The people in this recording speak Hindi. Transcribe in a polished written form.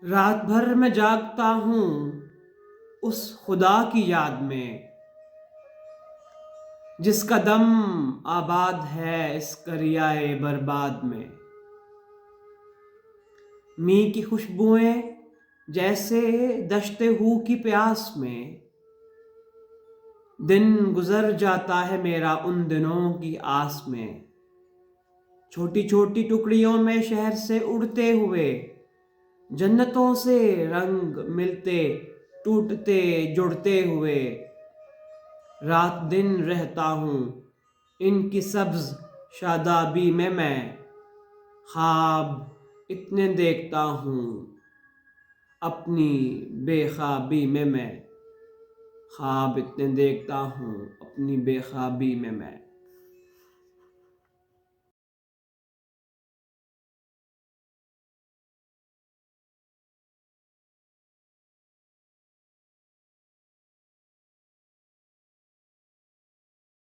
रात भर मैं जागता हूँ उस खुदा की याद में, जिसका दम आबाद है इस करियाए बर्बाद में। मी की खुशबुएं जैसे दश्ते हू की प्यास में, दिन गुजर जाता है मेरा उन दिनों की आस में। छोटी छोटी टुकड़ियों में शहर से उड़ते हुए, जन्नतों से रंग मिलते टूटते जुड़ते हुए, रात दिन रहता हूँ इनकी सब्ज शादाबी में मैं। ख्वाब इतने देखता हूँ अपनी बेख्वाबी में मैं। ख्वाब इतने देखता हूँ अपनी बेख्वाबी में मैं।